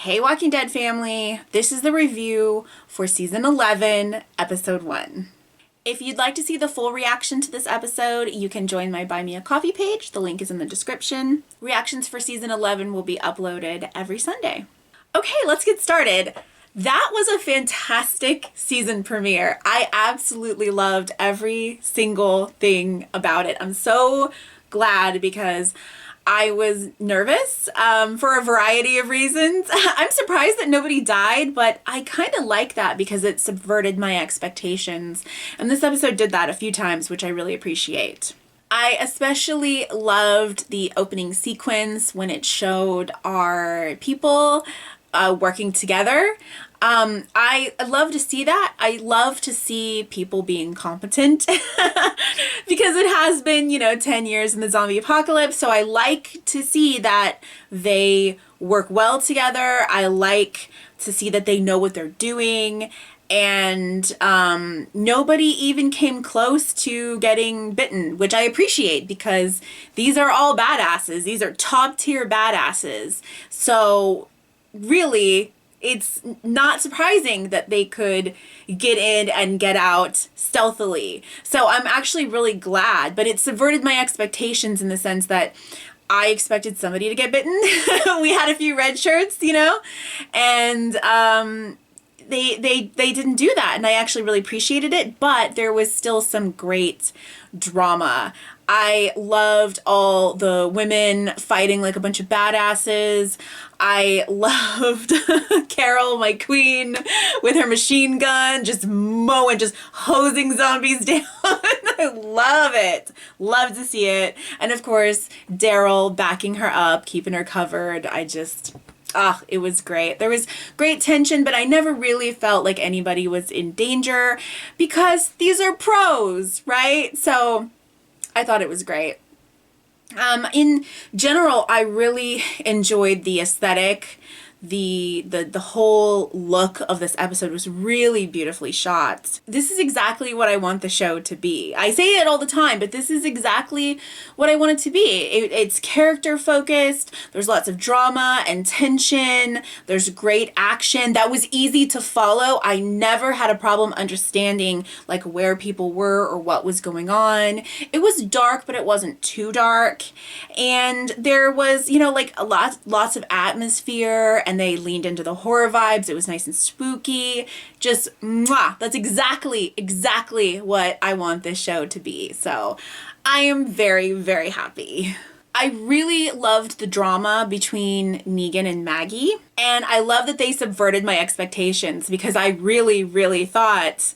Hey Walking Dead family, this is the review for season 11, episode 1. If you'd like to see the full reaction to this episode, you can join my Buy Me a Coffee page. The link is in the description. Reactions for season 11 will be uploaded every Sunday. Okay, let's get started. That was a fantastic season premiere. I absolutely loved every single thing about it. I'm so glad because I was nervous for a variety of reasons. I'm surprised that nobody died, but I kind of like that because it subverted my expectations. And this episode did that a few times, which I really appreciate. I especially loved the opening sequence when it showed our people working together. I love to see that. I love to see people being competent because it has been, 10 years in the zombie apocalypse. So I like to see that they work well together. I like to see that they know what they're doing. And nobody even came close to getting bitten, which I appreciate because these are all badasses. These are top tier badasses. So really, it's not surprising that they could get in and get out stealthily. So I'm actually really glad, but it subverted my expectations in the sense that I expected somebody to get bitten. We had a few red shirts, and they didn't do that, and I actually really appreciated it, but there was still some great drama. I loved all the women fighting like a bunch of badasses. I loved Carol, my queen, with her machine gun, just mowing, just hosing zombies down. I love it. Love to see it. And of course, Daryl backing her up, keeping her covered. It was great. There was great tension, but I never really felt like anybody was in danger because these are pros, right? So I thought it was great. In general, I really enjoyed the aesthetic. The whole look of this episode was really beautifully shot. This is exactly what I want the show to be. I say it all the time, but this is exactly what I want it to be. It's character focused. There's lots of drama and tension. There's great action that was easy to follow. I never had a problem understanding like where people were or what was going on. It was dark, but it wasn't too dark. And there was, lots of atmosphere, and they leaned into the horror vibes. It was nice and spooky. Just mwah. That's exactly what I want this show to be. So I am very, very happy. I really loved the drama between Negan and Maggie. And I love that they subverted my expectations because I really, really thought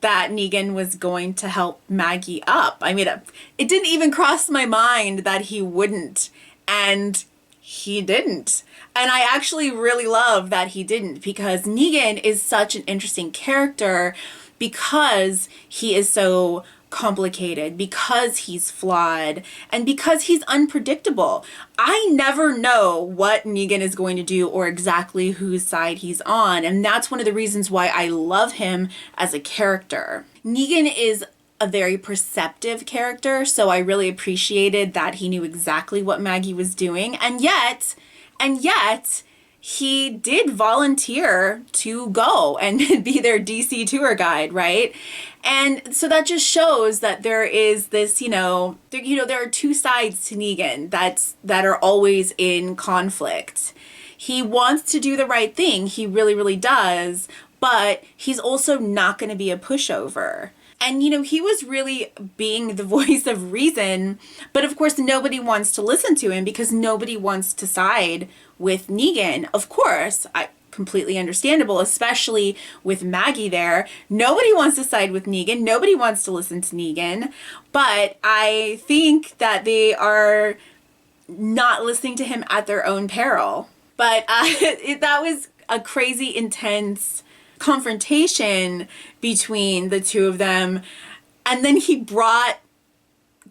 that Negan was going to help Maggie up. I mean, it didn't even cross my mind that he wouldn't. And he didn't. And I actually really love that he didn't because Negan is such an interesting character because he is so complicated, because he's flawed, and because he's unpredictable. I never know what Negan is going to do or exactly whose side he's on, and that's one of the reasons why I love him as a character. Negan is a very perceptive character, so I really appreciated that he knew exactly what Maggie was doing, and yet he did volunteer to go and be their DC tour guide, right? And so that just shows that there is this, there are two sides to Negan that are always in conflict. He wants to do the right thing. He really, really does. But he's also not going to be a pushover. And, he was really being the voice of reason. But of course, nobody wants to listen to him because nobody wants to side with Negan. Of course, completely understandable, especially with Maggie there. Nobody wants to side with Negan. Nobody wants to listen to Negan. But I think that they are not listening to him at their own peril. But that was a crazy, intense confrontation between the two of them, and then he brought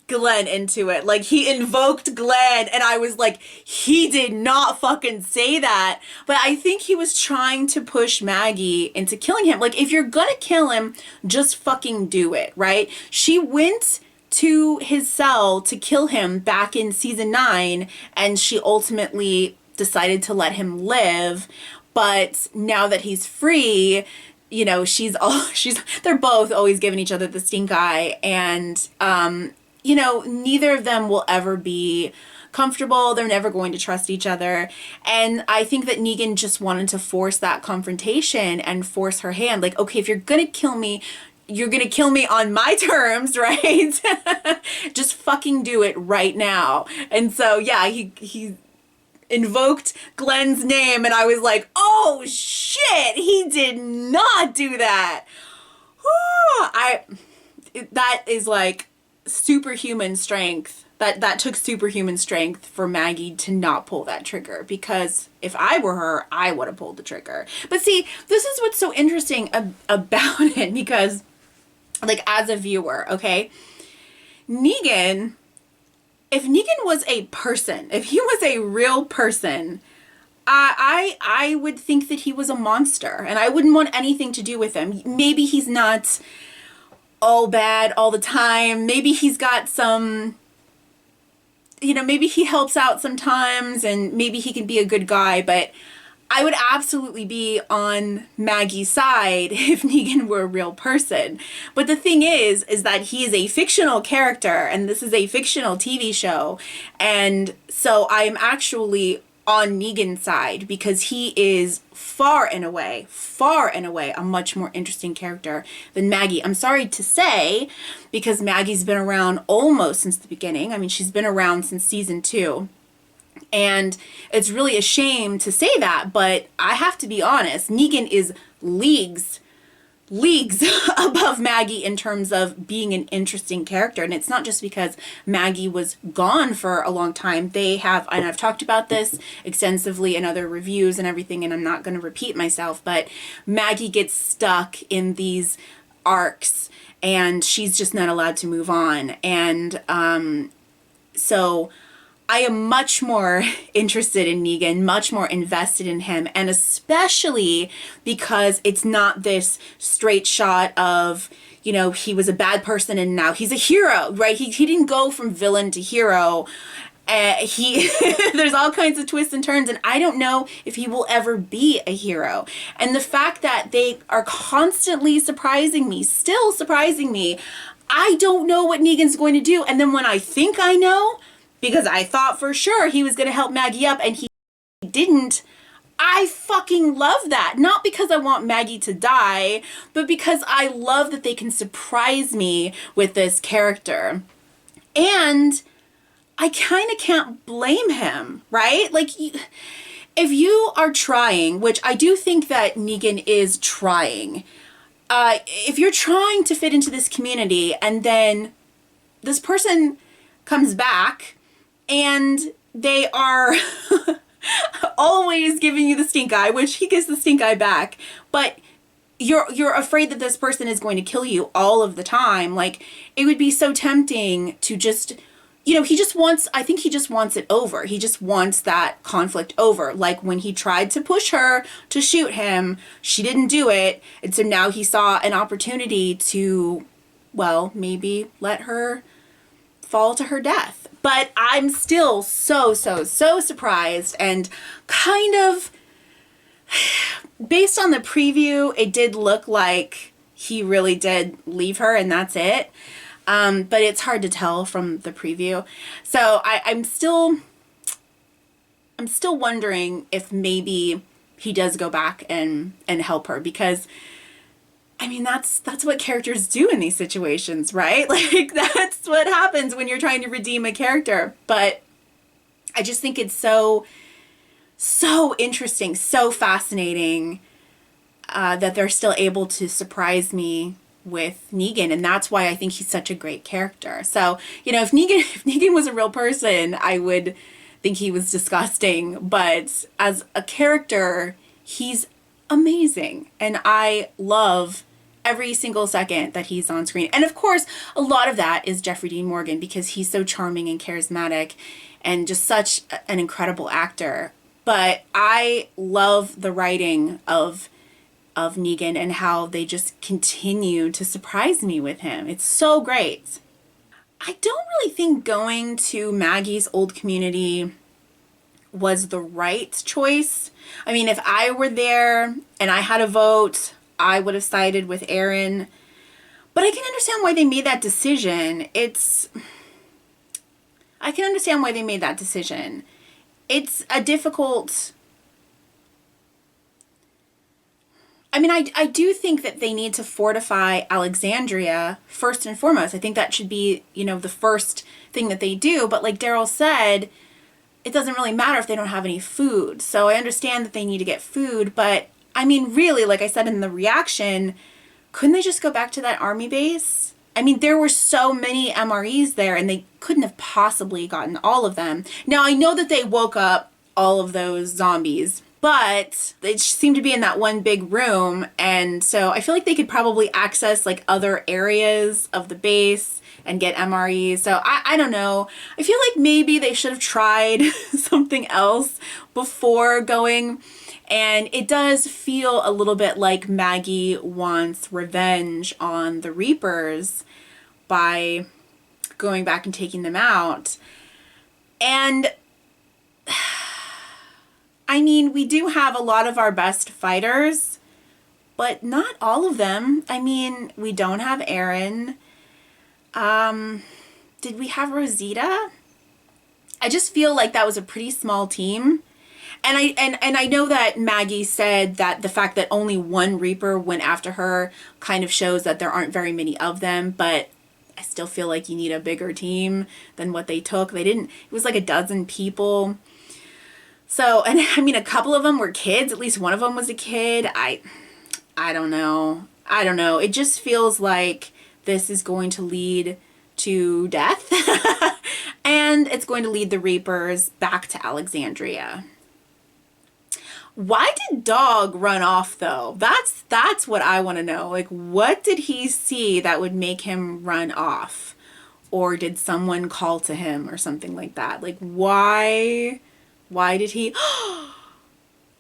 Glenn into it. Like, he invoked Glenn, and I was like, he did not fucking say that. But I think he was trying to push Maggie into killing him. Like, if you're gonna kill him, just fucking do it, right? She went to his cell to kill him back in season 9, and she ultimately decided to let him live. But now that he's free, you know, they're both always giving each other the stink eye. And, you know, neither of them will ever be comfortable. They're never going to trust each other. And I think that Negan just wanted to force that confrontation and force her hand. Like, okay, if you're going to kill me, you're going to kill me on my terms, right? Just fucking do it right now. And so, yeah, he invoked Glenn's name, and I was like, oh shit, he did not do that. That is like superhuman strength. That took superhuman strength for Maggie to not pull that trigger, because if I were her, I would have pulled the trigger. But see, this is what's so interesting about it, because like as a viewer, okay, Negan, if Negan was a person, if he was a real person, I would think that he was a monster, and I wouldn't want anything to do with him. Maybe he's not all bad all the time. Maybe he's got some, you know, maybe he helps out sometimes, and maybe he can be a good guy, but I would absolutely be on Maggie's side if Negan were a real person. But the thing is that he is a fictional character, and this is a fictional TV show. And so I'm actually on Negan's side, because he is far and away a much more interesting character than Maggie. I'm sorry to say, because Maggie's been around almost since the beginning. I mean, she's been around since season 2. And it's really a shame to say that, but I have to be honest, Negan is leagues above Maggie in terms of being an interesting character. And it's not just because Maggie was gone for a long time. They have, and I've talked about this extensively in other reviews and everything, and I'm not going to repeat myself, but Maggie gets stuck in these arcs, and she's just not allowed to move on. And so I am much more interested in Negan, much more invested in him, and especially because it's not this straight shot of, you know, he was a bad person and now he's a hero, right? He didn't go from villain to hero. There's all kinds of twists and turns, and I don't know if he will ever be a hero. And the fact that they are constantly surprising me, still surprising me, I don't know what Negan's going to do. And then when I think I know, because I thought for sure he was going to help Maggie up and he didn't, I fucking love that. Not because I want Maggie to die, but because I love that they can surprise me with this character. And I kind of can't blame him, right? Like, if you are trying, which I do think that Negan is trying, if you're trying to fit into this community and then this person comes back and they are always giving you the stink eye, which he gives the stink eye back, but you're afraid that this person is going to kill you all of the time. Like, it would be so tempting to just, you know, I think he just wants it over. He just wants that conflict over. Like when he tried to push her to shoot him, she didn't do it. And so now he saw an opportunity to, well, maybe let her fall to her death. But I'm still so surprised, and kind of, based on the preview, it did look like he really did leave her and that's it. But it's hard to tell from the preview. So I'm still wondering if maybe he does go back and help her, because I mean, that's what characters do in these situations, right? Like, that's what happens when you're trying to redeem a character. But I just think it's so interesting, so fascinating that they're still able to surprise me with Negan. And that's why I think he's such a great character. So, you know, if Negan was a real person, I would think he was disgusting. But as a character, he's amazing. And I love every single second that he's on screen. And of course, a lot of that is Jeffrey Dean Morgan, because he's so charming and charismatic and just such an incredible actor. But I love the writing of Negan and how they just continue to surprise me with him. It's so great. I don't really think going to Maggie's old community was the right choice. I mean, if I were there and I had a vote, I would have sided with Acheron. But I can understand why they made that decision. I can understand why they made that decision. It's a difficult... I mean, I do think that they need to fortify Alexandria first and foremost. I think that should be, the first thing that they do. But like Daryl said, it doesn't really matter if they don't have any food. So I understand that they need to get food. But I mean, really, like I said in the reaction, couldn't they just go back to that army base? I mean, there were so many MREs there and they couldn't have possibly gotten all of them. Now, I know that they woke up all of those zombies, but they seem to be in that one big room. And so I feel like they could probably access like other areas of the base and get MREs. So I don't know. I feel like maybe they should have tried something else before going. And it does feel a little bit like Maggie wants revenge on the Reapers by going back and taking them out. And I mean, we do have a lot of our best fighters, but not all of them. I mean, we don't have Acheron. Did we have Rosita? I just feel like that was a pretty small team. And I know that Maggie said that the fact that only one Reaper went after her kind of shows that there aren't very many of them, but I still feel like you need a bigger team than what they took. It was like a dozen people. So, and I mean, a couple of them were kids. At least one of them was a kid. I don't know. I don't know. It just feels like this is going to lead to death. And it's going to lead the Reapers back to Alexandria. Why did Dog run off, though? That's what I want to know. Like, what did he see that would make him run off? Or did someone call to him or something like that? Like, why did he...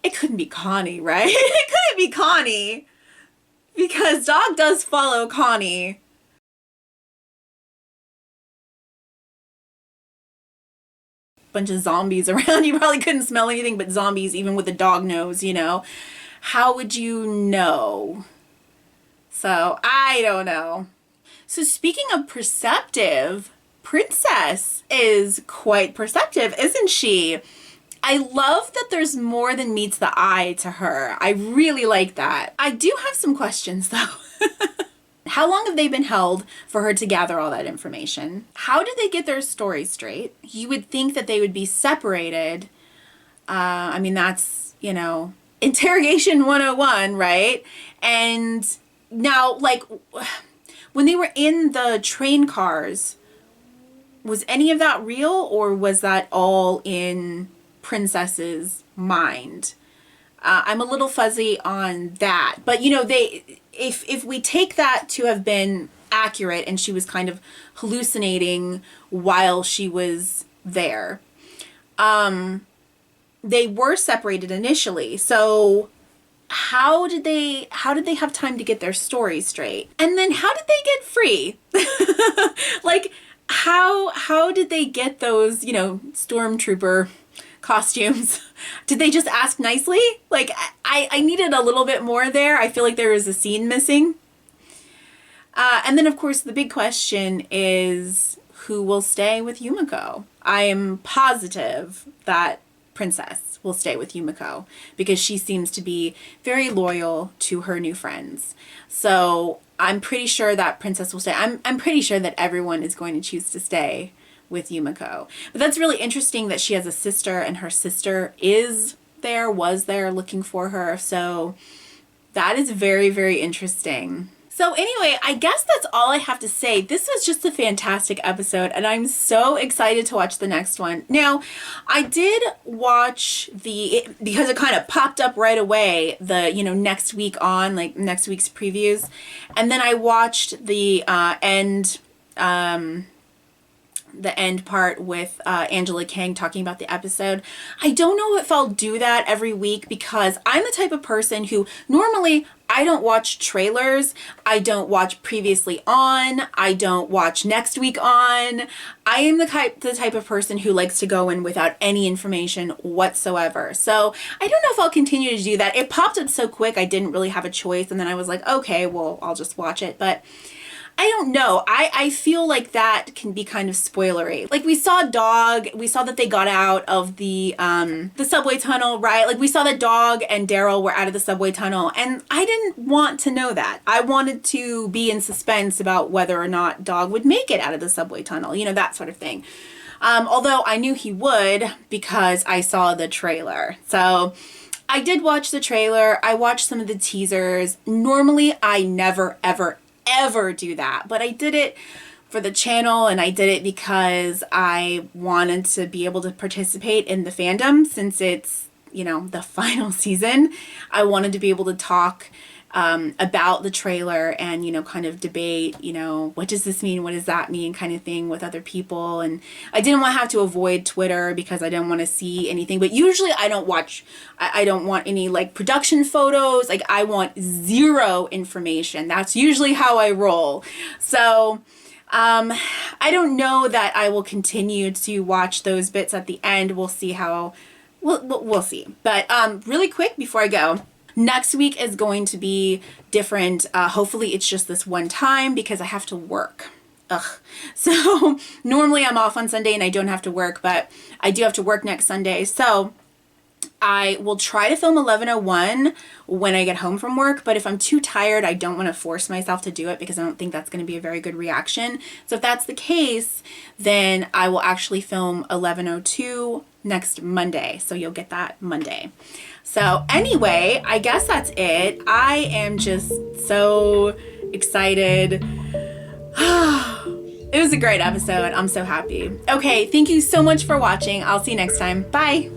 It couldn't be Connie, right? It couldn't be Connie. Because Dog does follow Connie. Bunch of zombies around. You probably couldn't smell anything but zombies, even with the dog nose, How would you know? So, I don't know. So, speaking of perceptive, Princess is quite perceptive, isn't she? I love that there's more than meets the eye to her. I really like that. I do have some questions, though. How long have they been held for her to gather all that information? How did they get their story straight? You would think that they would be separated. I mean, that's, interrogation 101, right? And now, like, when they were in the train cars, was any of that real, or was that all in Princess's mind? I'm a little fuzzy on that. But, if we take that to have been accurate and she was kind of hallucinating while she was there, they were separated initially. So how did they have time to get their story straight? And then how did they get free? Like, how did they get those, stormtrooper costumes? Did they just ask nicely? Like, I needed a little bit more there. I feel like there was a scene missing. And then, of course, the big question is, who will stay with Yumiko? I am positive that Princess will stay with Yumiko because she seems to be very loyal to her new friends. So I'm pretty sure that Princess will stay. I'm pretty sure that everyone is going to choose to stay with Yumiko. But that's really interesting that she has a sister and her sister was there looking for her. So that is very, very interesting. So anyway, I guess that's all I have to say. This was just a fantastic episode and I'm so excited to watch the next one. Now, I did watch because it kind of popped up right away, next week on, like next week's previews. And then I watched the end the end part with Angela King talking about the episode. I don't know if I'll do that every week because I'm the type of person who normally I don't watch trailers. I don't watch previously on. I don't watch next week on. I am the type of person who likes to go in without any information whatsoever. So I don't know if I'll continue to do that. It popped up so quick I didn't really have a choice, and then I was like, okay, well, I'll just watch it. But I don't know. I feel like that can be kind of spoilery. Like we saw that they got out of the subway tunnel, right? Like we saw that Dog and Daryl were out of the subway tunnel, and I didn't want to know that. I wanted to be in suspense about whether or not Dog would make it out of the subway tunnel, you know, that sort of thing. Although I knew he would because I saw the trailer. So I did watch the trailer. I watched some of the teasers. Normally I never, ever do that, but I did it for the channel, and I did it because I wanted to be able to participate in the fandom since it's, you know, the final season. I wanted to be able to talk about the trailer and, you know, kind of debate, you know, what does this mean? What does that mean? Kind of thing with other people. And I didn't want to have to avoid Twitter because I didn't want to see anything. But usually I don't want any like production photos. Like I want zero information. That's usually how I roll. So I don't know that I will continue to watch those bits at the end. We'll see how, we'll see. But really quick before I go, next week is going to be different. Hopefully it's just this one time because I have to work. So normally I'm off on Sunday and I don't have to work, but I do have to work next Sunday. So I will try to film 11:01 when I get home from work, but if I'm too tired, I don't want to force myself to do it because I don't think that's going to be a very good reaction. So if that's the case, then I will actually film 11:02 next Monday. So you'll get that Monday. So anyway, I guess that's it. I am just so excited. It was a great episode. I'm so happy. Okay, thank you so much for watching. I'll see you next time. Bye.